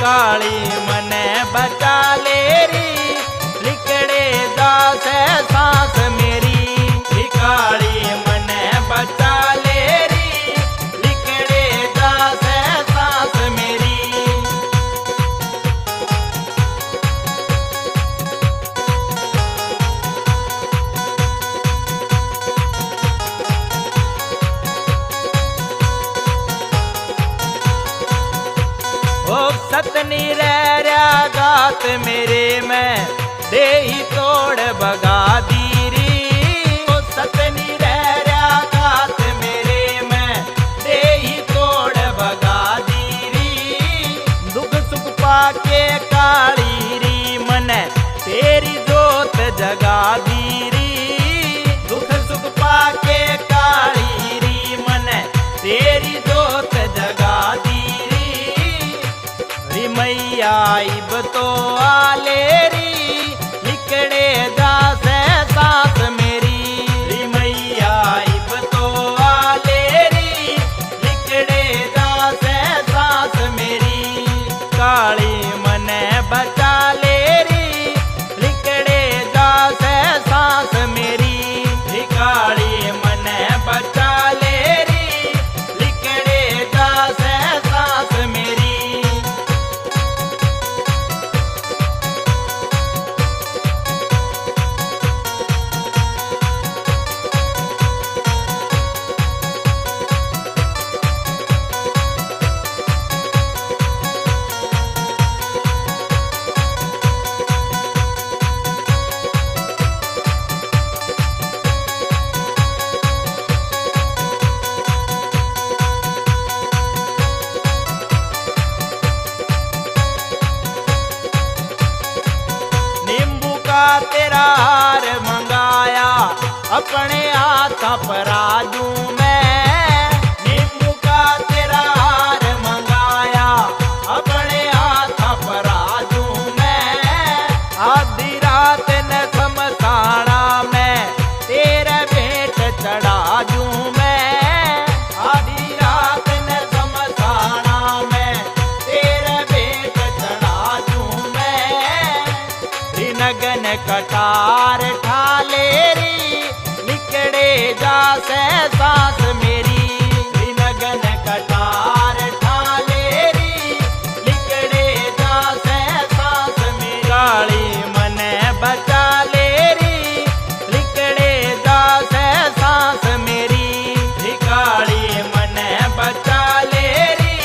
काली मने बचा ले री लिकड़े जासे सांस मेरी। काली मने बचा ले री लिकड़े जासे सांस मेरी। ओ सतनी रह गात मेरे में दे ही तोड़ बगा दीरी। ओ सतनी रह गात मेरे में दे ही तोड़ बगा दीरी। दुख सुख पाके काली री मने तेरी जोत जगा दीरी। दुख सुख पाके काली री मने तेरी जोत जगा दीरी। मैया इब तो आले री लिकड़े जासे सांस मेरी। मैया इब तो आले री लिकड़े जासे सांस मेरी। काली मने बचा ले री लिकड़े जासे सांस मेरी। काली मने बचा ले री लिकड़े जासे सांस मेरी। तेरा हार मंगाया अपने हाथ पराजू में। नींबू का तेरा हार मंगाया अपने हाथ पराजू में। आधी रात न समसाना में तेरे भेंट चढ़ाजू में। आधी रात न समसाना में तेरे भेंट चढ़ाजू में। नगन कटार ठाले री लिकड़े जासे सांस मेरी। नगन कटार ठाले री लिकड़े जासे सांस मेरी। काली मने बचा ले री लिकड़े जासे सांस मेरी। काली मने बचा ले री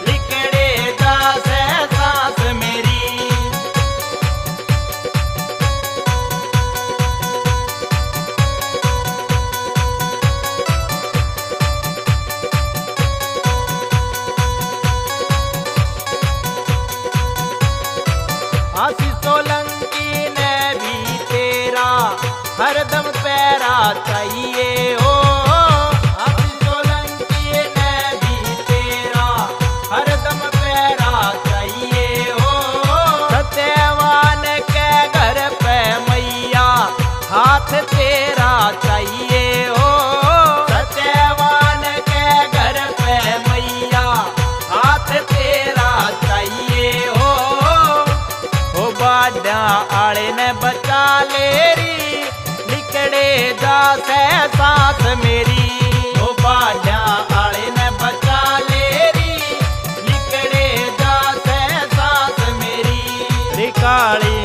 लिकड़े जासे सांस मेरी। आशीष सोलंकी ने भी तेरा हरदम पैरा चाहिए हो। आशीष सोलंकी ने भी तेरा हरदम पैरा चाहिए हो। सत्यवान के घर पे मैया हाथ तेरा चाहिए हो। सत्यवान के घर पे मैया हाथ तेरा चाहिए हो। बाड्या आले ने बचा ले री लिकड़े जासे सांस मेरी। ओ बाड्या आले ने बचा ले री लिकड़े जासे सांस मेरी। काली